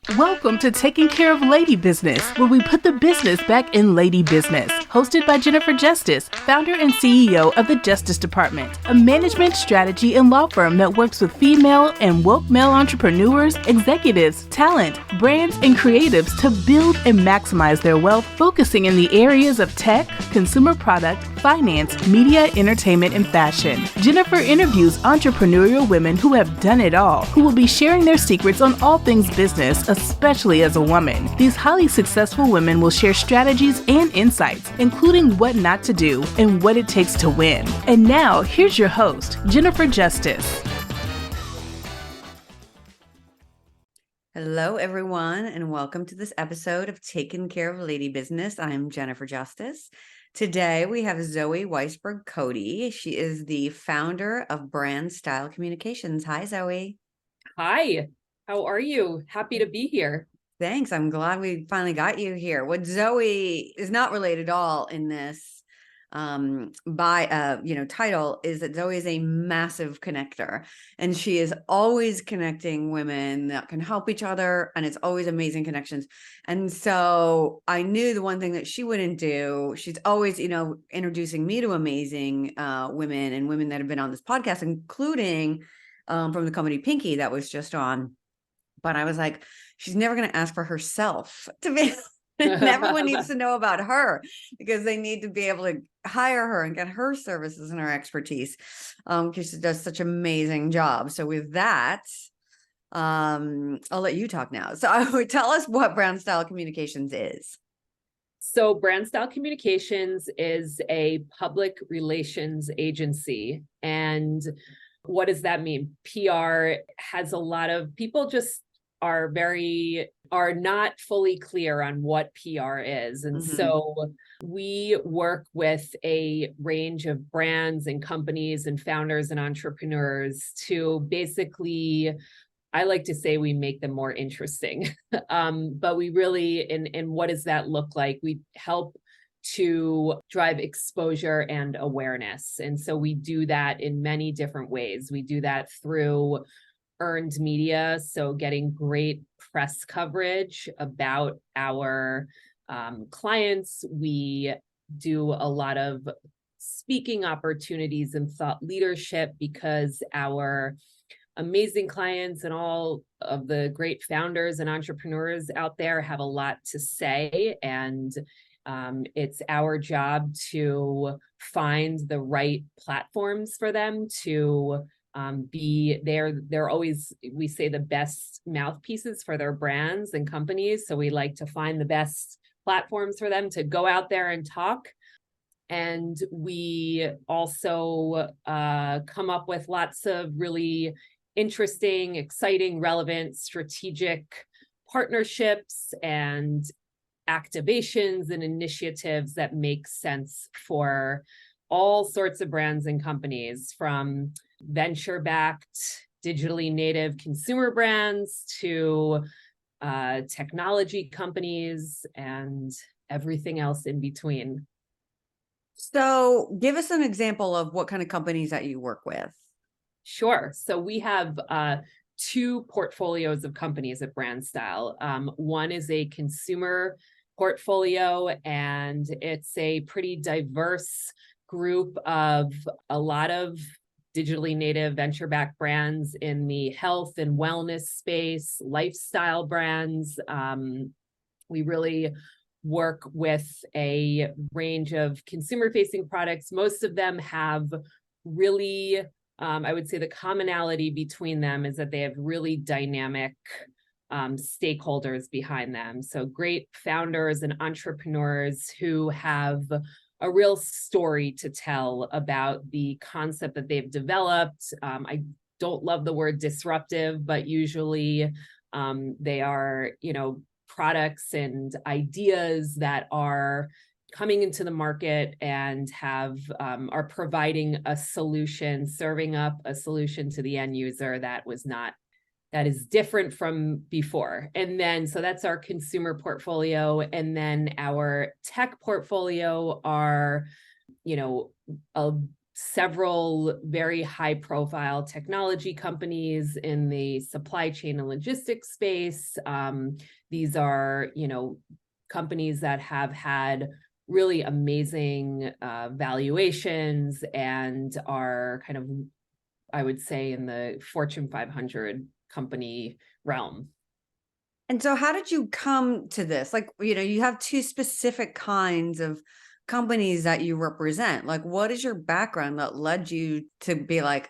Welcome to Taking Care of Lady Business, where we put the business back in lady business. Hosted by Jennifer Justice, founder and CEO of the Justice Department, a management strategy and law firm that works with female and woke male entrepreneurs, executives, talent, brands, and creatives to build and maximize their wealth, focusing in the areas of tech, consumer product, finance, media, entertainment, and fashion. Jennifer interviews entrepreneurial women who have done it all, who will be sharing their secrets on all things business, especially as a woman. These highly successful women will share strategies and insights, including what not to do and what it takes to win. And now, here's your host, Jennifer Justice. Hello, everyone, and welcome to this episode of Taking Care of Lady Business. I'm Jennifer Justice. Today, we have Zoe Weisberg Coady. She is the founder of Brandstyle Communications. Hi, Zoe. Hi, how are you? Happy to be here. Thanks. I'm glad we finally got you here. What Zoe is not related at all in this title is that Zoe is a massive connector, and she is always connecting women that can help each other, and it's always amazing connections. And so I knew the one thing that she wouldn't do, she's always, introducing me to amazing women and women that have been on this podcast, including from the company Pinky that was just on. But I was like, she's never going to ask for herself to be. And everyone needs to know about her because they need to be able to hire her and get her services and her expertise because she does such an amazing job. So with that, I'll let you talk now. So I would tell us what Brandstyle Communications is. So Brandstyle Communications is a public relations agency. And what does that mean? PR has a lot of people just are not fully clear on what PR is. And so we work with a range of brands and companies and founders and entrepreneurs to basically, I like to say we make them more interesting. But we really, and what does that look like? We help to drive exposure and awareness. And so we do that in many different ways. We do that through earned media, so getting great press coverage about our clients. We do a lot of speaking opportunities and thought leadership because our amazing clients and all of the great founders and entrepreneurs out there have a lot to say, and it's our job to find the right platforms for them to they're always, we say, the best mouthpieces for their brands and companies. So we like to find the best platforms for them to go out there and talk. And we also come up with lots of really interesting, exciting, relevant, strategic partnerships and activations and initiatives that make sense for all sorts of brands and companies, from venture-backed, digitally native consumer brands to technology companies and everything else in between. So give us an example of what kind of companies that you work with. Sure. So we have two portfolios of companies at Brandstyle. One is a consumer portfolio, and it's a pretty diverse group of a lot of digitally native venture-backed brands in the health and wellness space, lifestyle brands. We really work with a range of consumer-facing products. Most of them have really, I would say the commonality between them is that they have really dynamic stakeholders behind them. So great founders and entrepreneurs who have a real story to tell about the concept that they've developed. I don't love the word disruptive, but usually they are, products and ideas that are coming into the market and are providing a solution, serving up a solution to the end user that is different from before. And then, so that's our consumer portfolio. And then our tech portfolio are, a several very high profile technology companies in the supply chain and logistics space. These are, companies that have had really amazing valuations and are kind of, I would say, in the Fortune 500 company realm. And so how did you come to this? Like, you have two specific kinds of companies that you represent. Like, what is your background that led you to be like,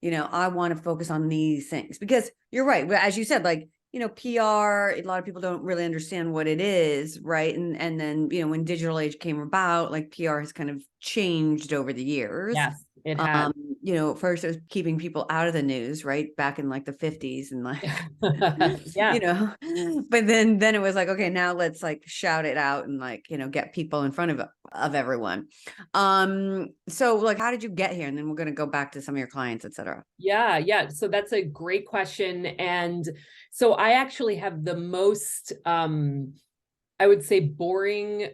I want to focus on these things? Because you're right. As you said, like, PR, a lot of people don't really understand what it is, right? And then, when digital age came about, like PR has kind of changed over the years. Yes, it has. First it was keeping people out of the news, right? Back in like the 50s and like, Yeah. But then it was like, okay, now let's like shout it out and like, get people in front of everyone. So like, how did you get here? And then we're going to go back to some of your clients, et cetera. Yeah. So that's a great question. And so I actually have the most, I would say, boring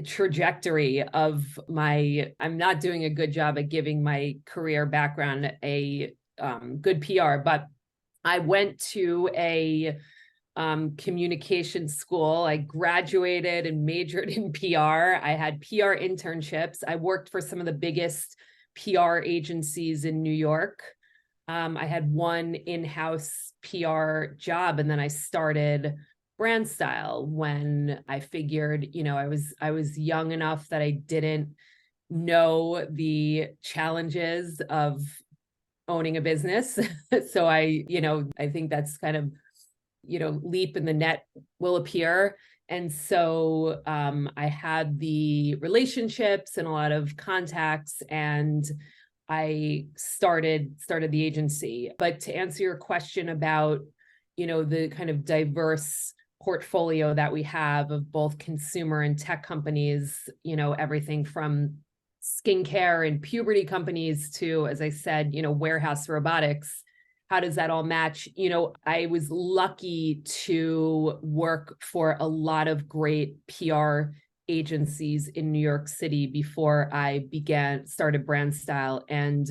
trajectory of I'm not doing a good job at giving my career background a good PR, but I went to a communication school. I graduated and majored in PR. I had PR internships. I worked for some of the biggest PR agencies in New York. I had one in-house PR job, and then I started Brandstyle when I figured, I was young enough that I didn't know the challenges of owning a business. So I think that's kind of, leap in the net will appear. And so I had the relationships and a lot of contacts, and I started the agency. But to answer your question about, the kind of diverse portfolio that we have of both consumer and tech companies, everything from skincare and puberty companies to, as I said, warehouse robotics. How does that all match? I was lucky to work for a lot of great PR agencies in New York City before I started Brandstyle. And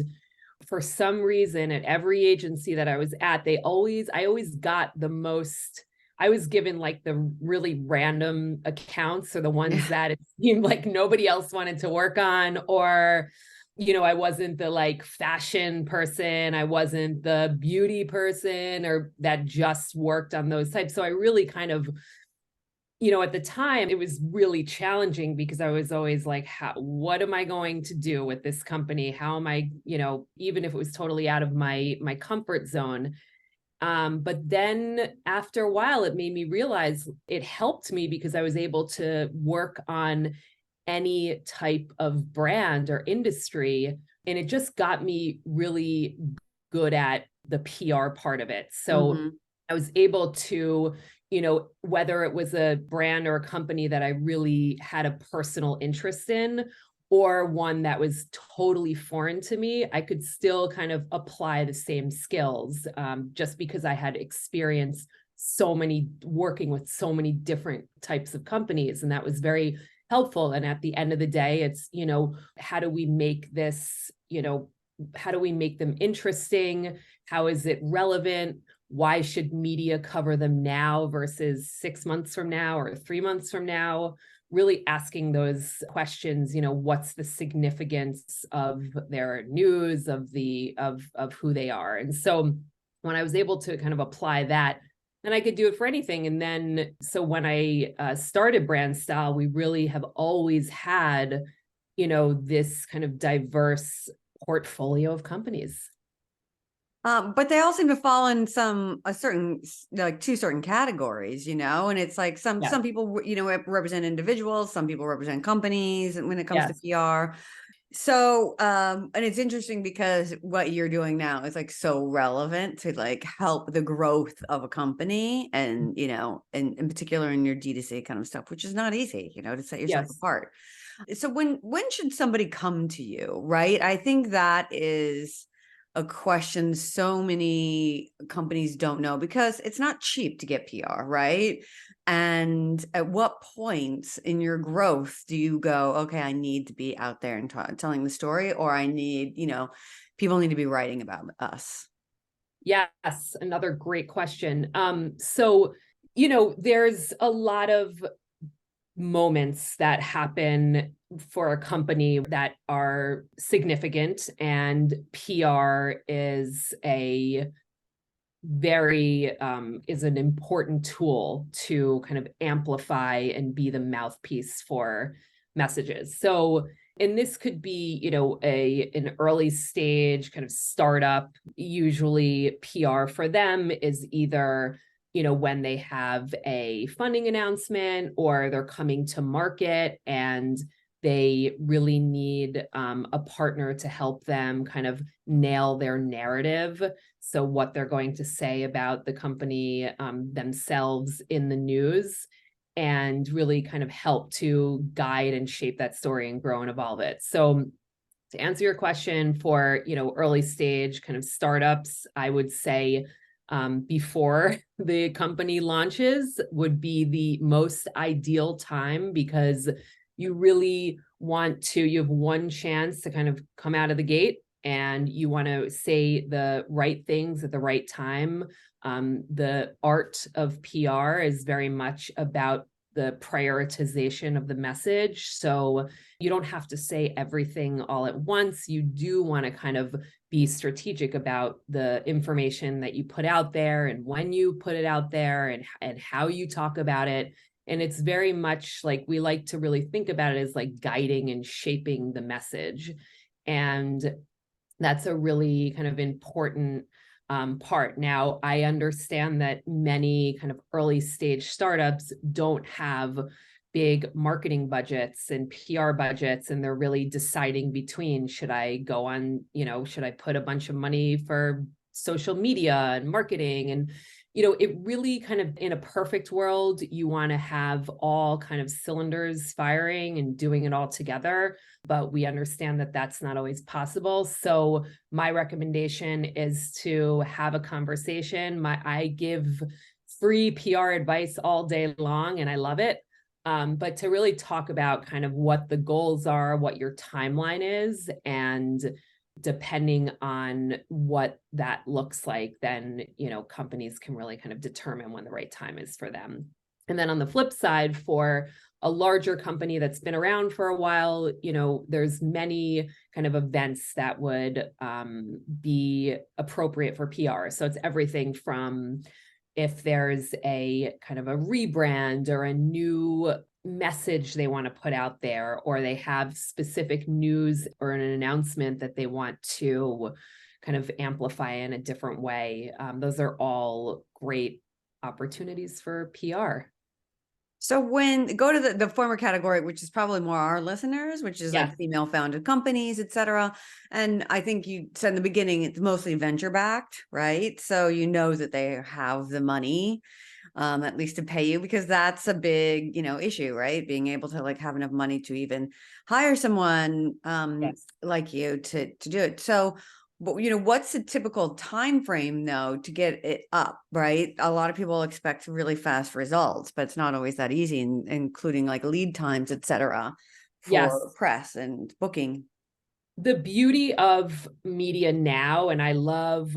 for some reason, at every agency that I was at, I always got the most. I was given like the really random accounts, or the ones that it seemed like nobody else wanted to work on, or, I wasn't the like fashion person. I wasn't the beauty person or that just worked on those types. So I really kind of, at the time it was really challenging because I was always like, what am I going to do with this company? How am I, even if it was totally out of my comfort zone. But then after a while, it made me realize it helped me because I was able to work on any type of brand or industry. And it just got me really good at the PR part of it. So I was able to, whether it was a brand or a company that I really had a personal interest in, or one that was totally foreign to me, I could still kind of apply the same skills, just because I had experience working with so many different types of companies. And that was very helpful. And at the end of the day, it's, how do we make this, how do we make them interesting? How is it relevant? Why should media cover them now versus 6 months from now or 3 months from now? Really asking those questions, what's the significance of their news, of who they are. And so when I was able to kind of apply that, then I could do it for anything. And then, so when I started Brandstyle, we really have always had, this kind of diverse portfolio of companies. But they all seem to fall in two certain categories, and it's like some people, represent individuals, some people represent companies, and when it comes to PR. So, and it's interesting because what you're doing now is like so relevant to like help the growth of a company, and, and in particular in your D2C kind of stuff, which is not easy, to set yourself apart. So when should somebody come to you, right? I think that is a question so many companies don't know, because it's not cheap to get PR, right? And at what point in your growth do you go, okay, I need to be out there and telling the story, or I need, people need to be writing about us? Yes, another great question. So, there's a lot of moments that happen for a company that are significant, and PR is a very is an important tool to kind of amplify and be the mouthpiece for messages. So, and this could be, an early stage kind of startup. Usually PR for them is either, when they have a funding announcement, or they're coming to market and they really need a partner to help them kind of nail their narrative. So what they're going to say about the company themselves in the news, and really kind of help to guide and shape that story and grow and evolve it. So to answer your question, for, early stage kind of startups, I would say before the company launches would be the most ideal time, because you really you have one chance to kind of come out of the gate, and you want to say the right things at the right time. The art of PR is very much about the prioritization of the message. So you don't have to say everything all at once. You do want to kind of be strategic about the information that you put out there, and when you put it out there, and how you talk about it. And it's very much like, we like to really think about it as like guiding and shaping the message. And that's a really kind of important part. Now, I understand that many kind of early stage startups don't have big marketing budgets and PR budgets, and they're really deciding between, should I go on, should I put a bunch of money for social media and marketing? And it really kind of, in a perfect world, you want to have all kind of cylinders firing and doing it all together. But we understand that that's not always possible. So my recommendation is to have a conversation. I give free PR advice all day long, and I love it. But to really talk about kind of what the goals are, what your timeline is, and depending on what that looks like, then, companies can really kind of determine when the right time is for them. And then on the flip side, for a larger company that's been around for a while, there's many kind of events that would be appropriate for PR. So it's everything from, if there's a kind of a rebrand or a new message they want to put out there, or they have specific news or an announcement that they want to kind of amplify in a different way. Those are all great opportunities for PR. So when go to the former category, which is probably more our listeners, which is like female founded companies, et cetera. And I think you said in the beginning, it's mostly venture backed, right? So that they have the money, at least to pay you, because that's a big, issue, right? Being able to like have enough money to even hire someone like you to do it. So, but what's the typical time frame though to get it up, right? A lot of people expect really fast results, but it's not always that easy, including like lead times, et cetera, for press and booking. The beauty of media now, and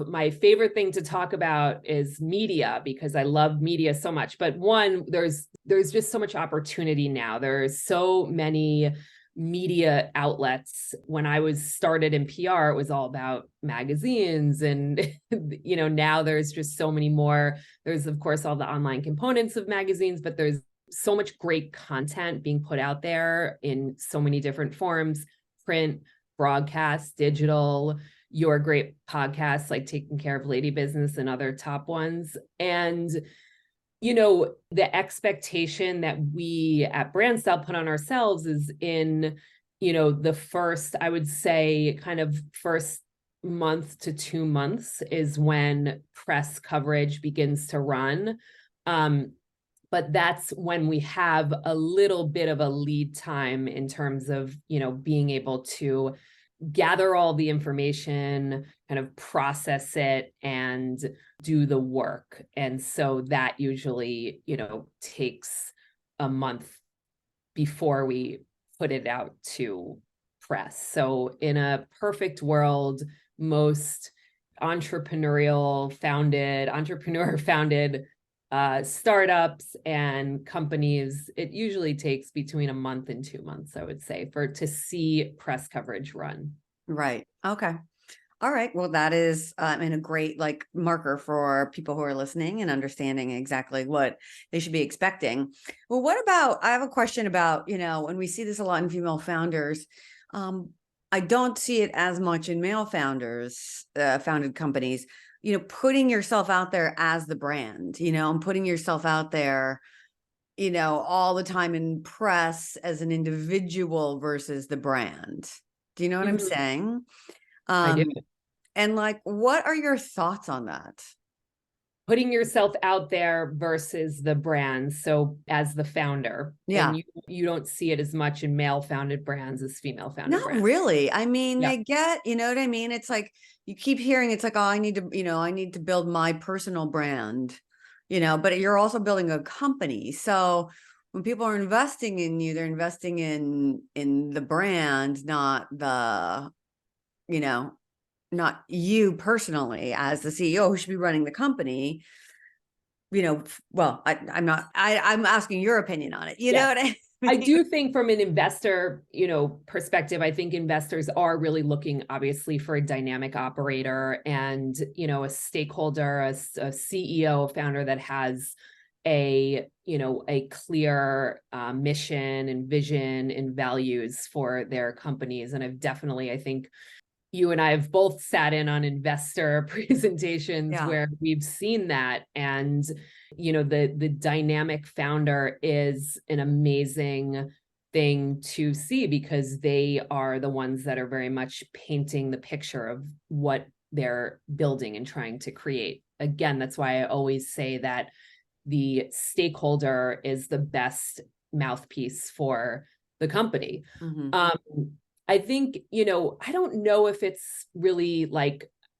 my favorite thing to talk about is media, because I love media so much. But one, there's just so much opportunity now. There's so many media outlets. When I was started in PR, it was all about magazines, and now there's just so many more. There's of course all the online components of magazines, but there's so much great content being put out there in so many different forms: print, broadcast, digital, your great podcasts like Taking Care of Lady Business and other top ones. And the expectation that we at Brandstyle put on ourselves is in, the first, I would say, kind of first month to 2 months is when press coverage begins to run. But that's when we have a little bit of a lead time in terms of, being able to gather all the information, kind of process it, and do the work. And so that usually, takes a month before we put it out to press. So in a perfect world, most entrepreneur founded startups and companies, it usually takes between a month and 2 months, I would say, to see press coverage run. Right. Okay. All right. Well, that is a great marker for people who are listening and understanding exactly what they should be expecting. Well, what about, I have a question about, when we see this a lot in female founders, I don't see it as much in male founders, founded companies, putting yourself out there as the brand, and putting yourself out there, all the time in press as an individual versus the brand. Do you know what I'm saying? I do. And what are your thoughts on that? Putting yourself out there versus the brand. So as the founder, Yeah. and you don't see it as much in male founded brands as female founded brands. Not really. I mean, Yeah. they get, you know what I mean? It's like, you keep hearing, it's like, oh, I need to build my personal brand, but you're also building a company. So when people are investing in you, they're investing in the brand, not not you personally as the CEO who should be running the company. Well, I'm asking your opinion on it. You know what I mean? I do think from an investor, perspective, I think investors are really looking obviously for a dynamic operator and, a stakeholder, a CEO, founder that has a clear mission and vision and values for their companies. And I think you and I have both sat in on investor presentations where we've seen that. And, the dynamic founder is an amazing thing to see because they are the ones that are very much painting the picture of what they're building and trying to create. Again, that's why I always say that the stakeholder is the best mouthpiece for the company. I think, I don't know if it's really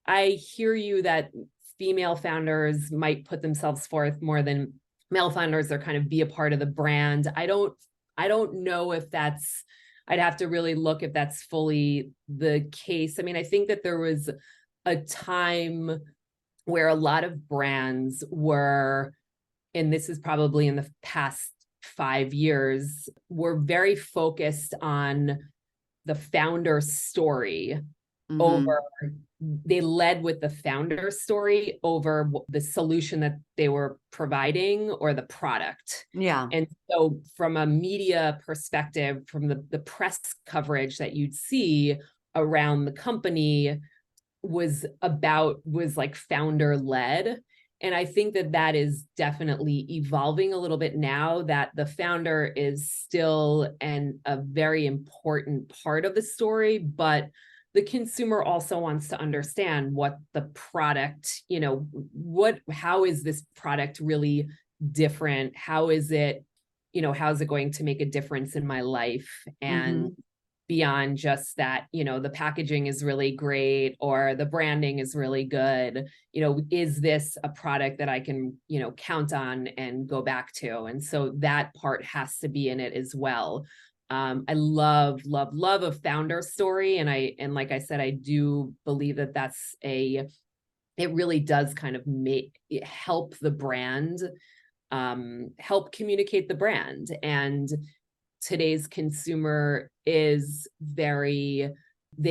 I hear you that female founders might put themselves forth more than male founders or kind of be a part of the brand. I don't know if that's, I'd have to really look if that's fully the case. I mean, I think that there was a time where a lot of brands were, and this is probably in the past 5 years, were very focused on the founder story over, they led with the founder story over the solution that they were providing or the product. Yeah. And so from a media perspective, from the press coverage that you'd see around the company was founder led. And I think that is definitely evolving a little bit now, that the founder is still a very important part of the story, but the consumer also wants to understand what the product, how is this product really different? How is it going to make a difference in my life? And beyond just that, the packaging is really great or the branding is really good, is this a product that I can, count on and go back to? And so that part has to be in it as well. I love a founder story. And like I said, I do believe that it really does kind of help the brand, help communicate the brand. And today's consumer is they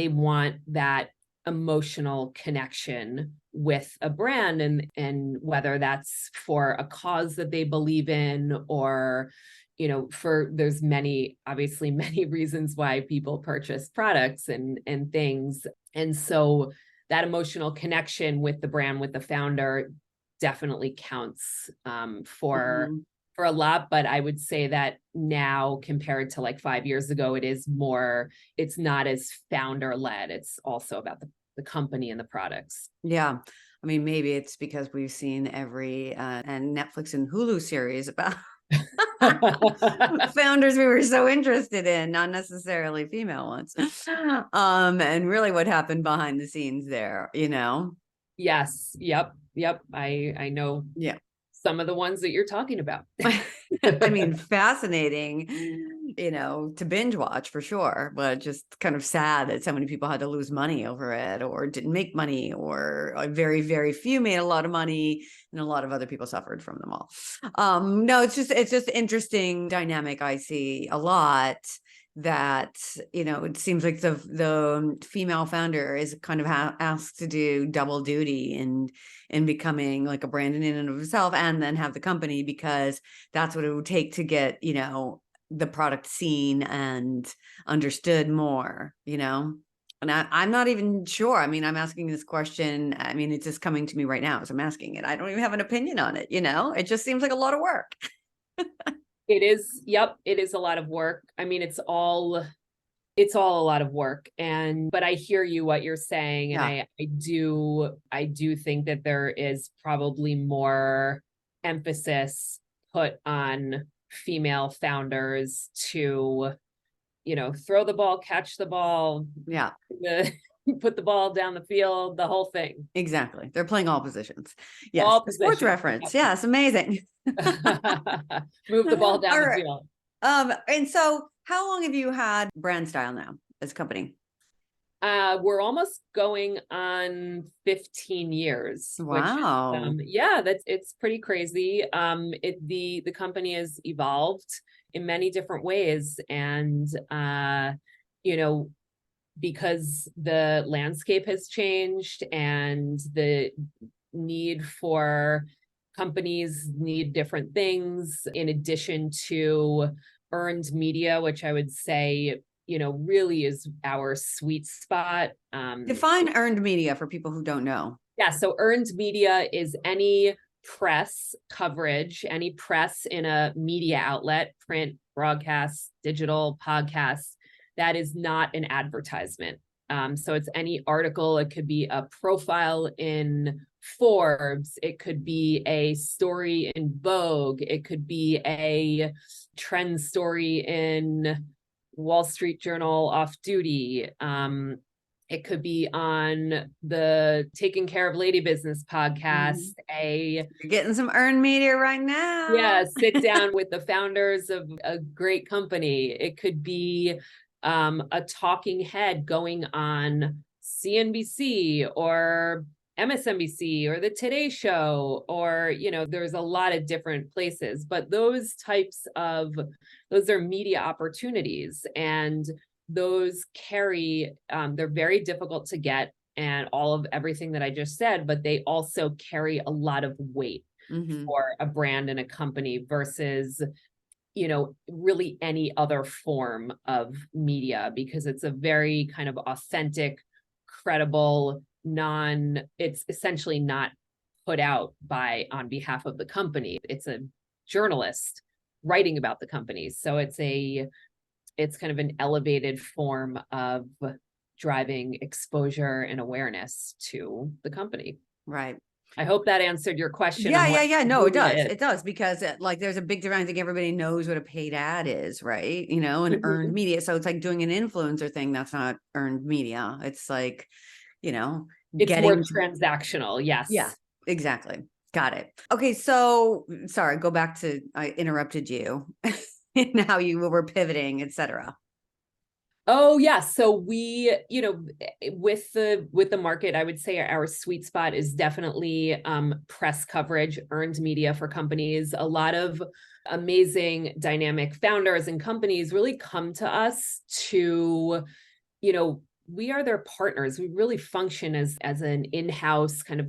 want that emotional connection with a brand, and whether that's for a cause that they believe in or, there's many reasons why people purchase products and things. And so that emotional connection with the brand, with the founder, definitely counts for a lot. But I would say that now compared to 5 years ago, it's not as founder led. It's also about the company and the products. Yeah. I mean, maybe it's because we've seen every and Netflix and Hulu series about founders we were so interested in, not necessarily female ones. And really what happened behind the scenes there, you know? Yes. Yep. Yep. I know Yeah. some of the ones that you're talking about. I mean, fascinating, you know, to binge watch for sure, but just kind of sad that so many people had to lose money over it or didn't make money, or very, very few made a lot of money and a lot of other people suffered from them all. No, it's just interesting dynamic. I see a lot that, you know, it seems like the female founder is kind of asked to do double duty in becoming like a brand in and of itself, and then have the company, because that's what it would take to get, you know, the product seen and understood more, you know? And I'm not even sure. I mean, I'm asking this question. I mean, it's just coming to me right now as I'm asking it. I don't even have an opinion on it, you know? It just seems like a lot of work. It is. Yep. It is a lot of work. I mean, it's all a lot of work. But I hear you, what you're saying. And Yeah. I do think that there is probably more emphasis put on female founders to, you know, throw the ball, catch the ball, Yeah, put the ball down the field, the whole thing. exactly. They're playing all positions. Yes. All The sports positions. reference. Yes. Amazing. Move the ball down All the right. field. And so how long have you had Brandstyle now as a company? We're almost going on 15 years. Wow. Which, yeah, it's pretty crazy. The company has evolved in many different ways, and you know, because the landscape has changed and the need for companies need different things in addition to earned media, which I would say, you know, really is our sweet spot. Define earned media for people who don't know. Yeah, so earned media is any press coverage, any press in a media outlet, print, broadcast, digital, podcast, that is not an advertisement. So it's any article. It could be a profile in Forbes. It could be a story in Vogue. It could be a trend story in Wall Street Journal off duty. It could be on the Taking Care of Lady Business podcast, You're getting some earned media right now. sit down with the founders of a great company. It could be a talking head going on CNBC or MSNBC or the Today Show, or, you know, there's a lot of different places, but those are media opportunities, and those carry, they're very difficult to get, and all of everything that I just said, but they also carry a lot of weight for a brand and a company versus, you know, really any other form of media, because it's a very kind of authentic, credible, it's essentially not put out on behalf of the company. It's a journalist writing about the company. So it's kind of an elevated form of driving exposure and awareness to the company. Right. I hope that answered your question. Yeah. No, it does. It does, because like there's a big difference. I think everybody knows what a paid ad is, right? You know, and earned media. So it's like doing an influencer thing. That's not earned media. It's like, you know, it's more transactional. Yes. Yeah, exactly. Got it. Okay. So sorry, go back to, I interrupted you and how you were pivoting, etc. Oh yeah. So we, you know, with the market, I would say our sweet spot is definitely press coverage, earned media for companies. A lot of amazing dynamic founders and companies really come to us to, you know, we are their partners. We really function as an in-house kind of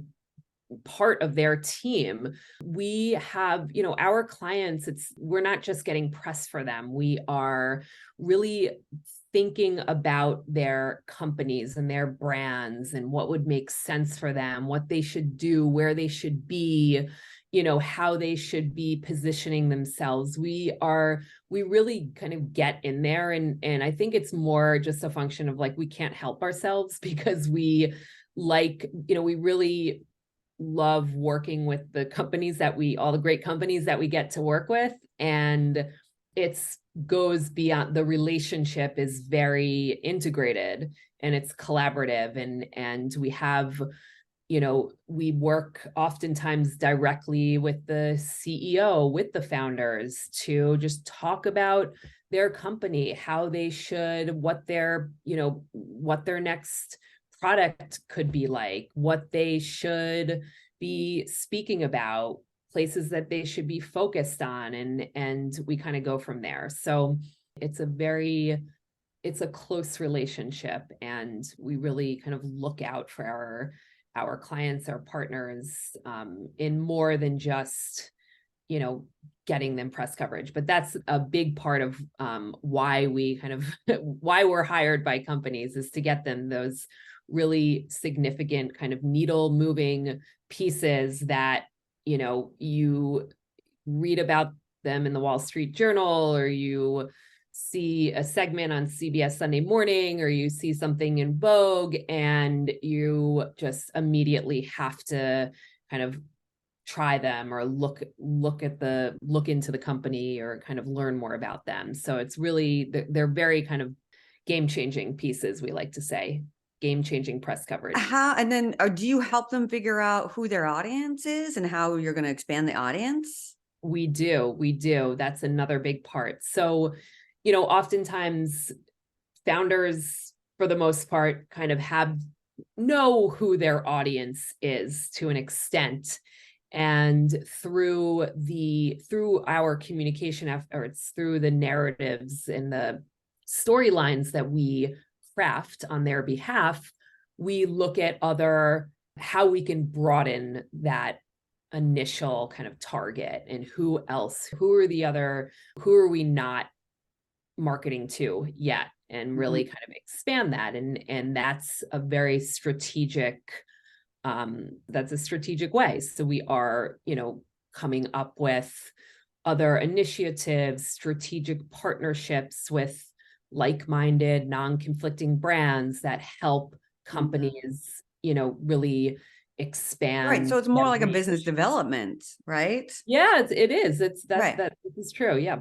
part of their team. We have, you know, our clients, we're not just getting press for them. We are really thinking about their companies and their brands and what would make sense for them, what they should do, where they should be, you know, how they should be positioning themselves. We really kind of get in there, and I think it's more just a function of like, we can't help ourselves because we like, you know, we really love working with the companies that all the great companies that we get to work with. And it's goes beyond, the relationship is very integrated and it's collaborative, and we have, we work oftentimes directly with the CEO, with the founders, to just talk about their company, how they should, what their next product could be like, what they should be speaking about, places that they should be focused on, and we kind of go from there. So it's a close relationship, and we really kind of look out for our clients, our partners, in more than just, getting them press coverage. But that's a big part of why we kind of why we're hired by companies, is to get them those really significant kind of needle moving pieces that, you read about them in the Wall Street Journal, or you see a segment on CBS Sunday Morning, or you see something in Vogue, and you just immediately have to kind of try them, or look into the company, or kind of learn more about them. So it's really, they're very kind of game-changing pieces, we like to say, game-changing press coverage. And then do you help them figure out who their audience is and how you're going to expand the audience? We do. That's another big part. So, oftentimes founders, for the most part, kind of know who their audience is to an extent. And through our communication efforts, through the narratives and the storylines that we craft on their behalf, we look at how we can broaden that initial kind of target, and who are we not marketing to yet, and really kind of expand that. And that's a very strategic, that's a strategic way. So we are, coming up with other initiatives, strategic partnerships with like-minded, non-conflicting brands that help companies, really expand. Right. So it's more like a business development, right? Yeah, it is. Right. That is true. Yeah.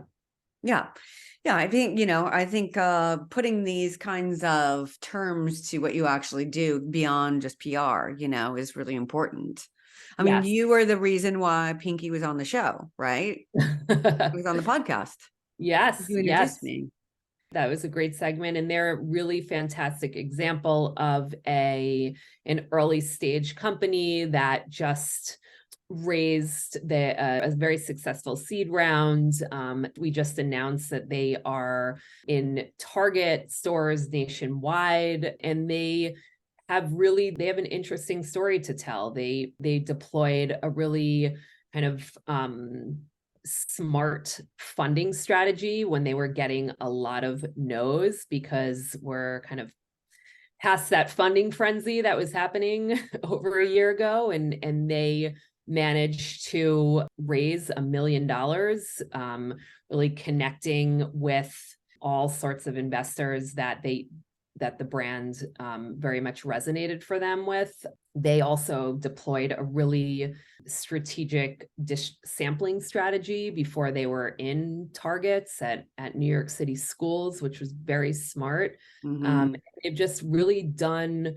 Yeah. Yeah. I think, putting these kinds of terms to what you actually do beyond just PR, is really important. I mean, you were the reason why Pinky was on the show, right? He was on the podcast. Yes. You introduced me. That was a great segment, and they're a really fantastic example of an early stage company that just raised a very successful seed round. We just announced that they are in Target stores nationwide, and they have an interesting story to tell. They deployed a really kind of smart funding strategy when they were getting a lot of no's, because we're kind of past that funding frenzy that was happening over a year ago, and they managed to raise $1 million, really connecting with all sorts of investors that the brand very much resonated for them with. They also deployed a really strategic dish sampling strategy before they were in Targets at New York City schools, which was very smart. They've just really done,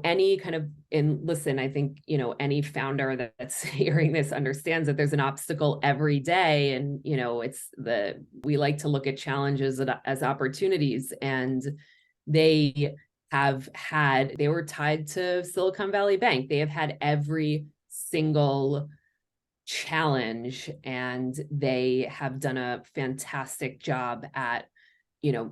any kind of, and listen, I think, any founder that's hearing this understands that there's an obstacle every day. And, we like to look at challenges as opportunities, and they were tied to Silicon Valley Bank. They have had every single challenge, and they have done a fantastic job at,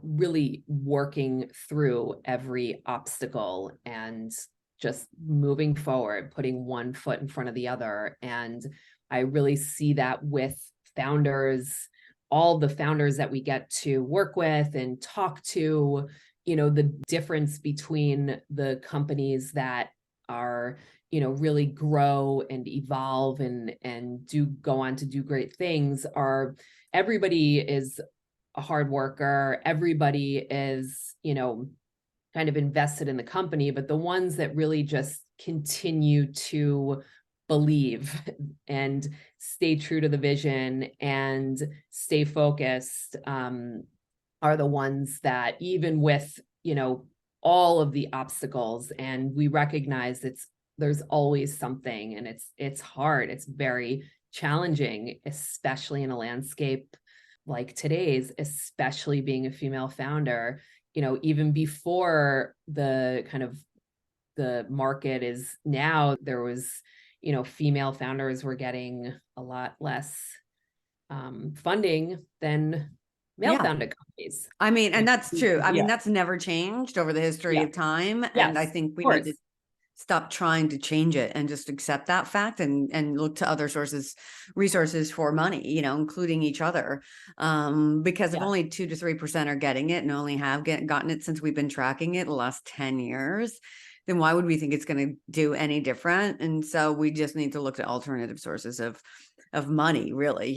really working through every obstacle and just moving forward, putting one foot in front of the other. And I really see that with founders, all the founders that we get to work with and talk to, the difference between the companies that are, really grow and evolve and go on to do great things, are everybody is a hard worker. Everybody is, kind of invested in the company, but the ones that really just continue to believe and stay true to the vision and stay focused, are the ones that, even with, all of the obstacles, and we recognize there's always something, and it's hard. It's very challenging, especially in a landscape like today's, especially being a female founder, even before the kind of the market is now, there was, female founders were getting a lot less funding than male founded companies. I mean, and that's true. I mean, Yeah. that's never changed over the history Yeah. of time. And I Yes, think of we need course. to stop trying to change it and just accept that fact and look to other resources for money, including each other. Because if Yeah. only 2 to 3% are getting it and only have gotten it since we've been tracking it the last 10 years, then why would we think it's going to do any different? And so we just need to look at alternative sources of money, really,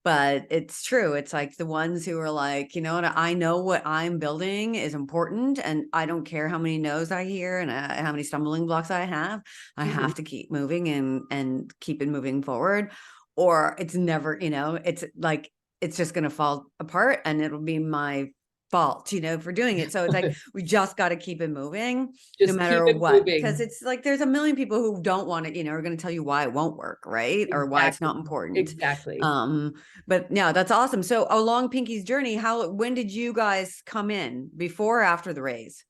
but it's true. It's like the ones who are like, what, I know what I'm building is important, and I don't care how many no's I hear and how many stumbling blocks I have. I have to keep moving and keep it moving forward, or it's never, it's like, it's just going to fall apart and it'll be my fault, for doing it. So it's like, we just got to keep it moving no Just keep matter it what, because moving. there's a million people who don't want it, are going to tell you why it won't work, right? Or why it's not important. Exactly. But yeah, that's awesome. So along Pinky's journey, when did you guys come in, before or after the raise?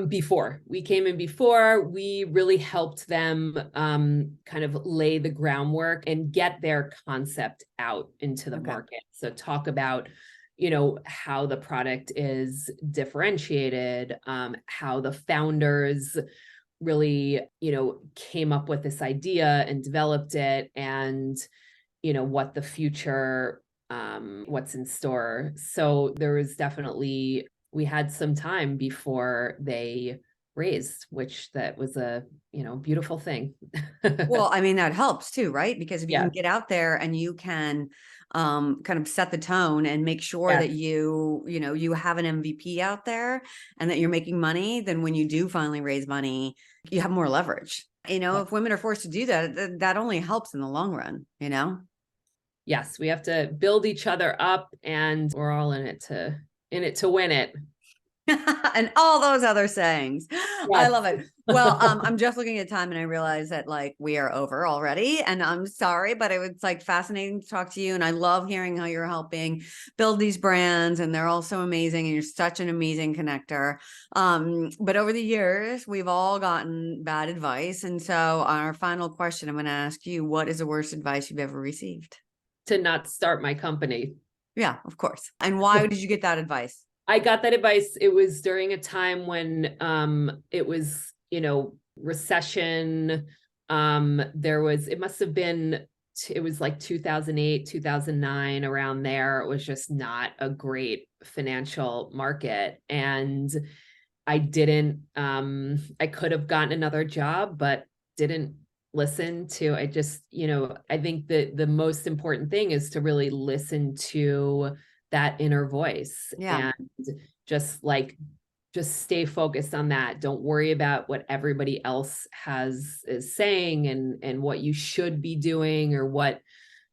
Before we came in, before we really helped them kind of lay the groundwork and get their concept out into the market. So talk about, how the product is differentiated, how the founders really, came up with this idea and developed it, and, what the future, what's in store. So there was definitely, we had some time before they raised, which that was a, beautiful thing. Well, I mean, that helps too, right? Because if you Yeah. can get out there and you can kind of set the tone and make sure that you have an MVP out there and that you're making money, then when you do finally raise money, you have more leverage. If women are forced to do that, that only helps in the long run, Yes, we have to build each other up, and we're all in it to win it. And all those other sayings. I Yes. love it. Well, I'm just looking at time and I realize that we are over already, and I'm sorry, but it was fascinating to talk to you. And I love hearing how you're helping build these brands, and they're all so amazing, and you're such an amazing connector. But over the years, we've all gotten bad advice. And so our final question, I'm going to ask you, what is the worst advice you've ever received? To not start my company. Yeah, of course. And why did you get that advice? I got that advice. It was during a time when it was, recession. It must have been, it was like 2008, 2009, around there. It was just not a great financial market. And I could have gotten another job, but didn't listen to, I think that the most important thing is to really listen to that inner voice, and just stay focused on that. Don't worry about what everybody else is saying and what you should be doing or what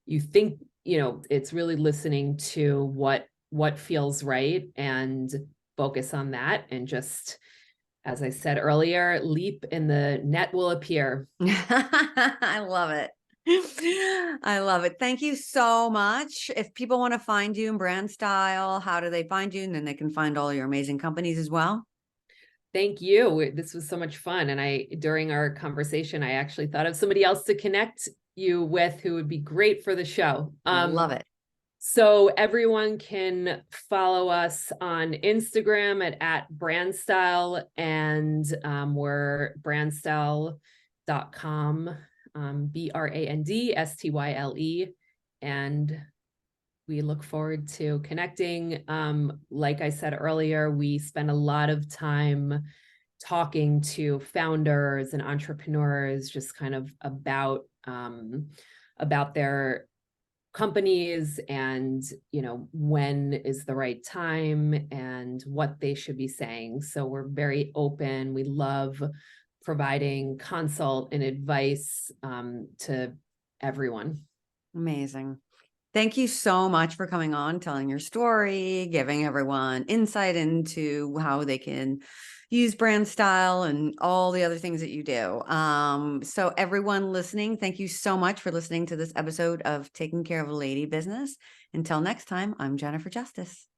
you think. It's really listening to what feels right, and focus on that, and just, as I said earlier, leap and the net will appear. I love it. I love it. Thank you so much. If people want to find you in Brandstyle, how do they find you? And then they can find all your amazing companies as well. Thank you. This was so much fun. And during our conversation, I actually thought of somebody else to connect you with who would be great for the show. Love it. So everyone can follow us on Instagram at Brandstyle, and we're brandstyle.com, BRANDSTYLE. And we look forward to connecting. Like I said earlier, we spend a lot of time talking to founders and entrepreneurs, just kind of about their companies, and when is the right time and what they should be saying. So we're very open. We love providing consult and advice to everyone. Amazing. Thank you so much for coming on, telling your story, giving everyone insight into how they can use Brandstyle and all the other things that you do. So everyone listening, thank you so much for listening to this episode of Taking Care of a Lady Business. Until next time, I'm Jennifer Justice.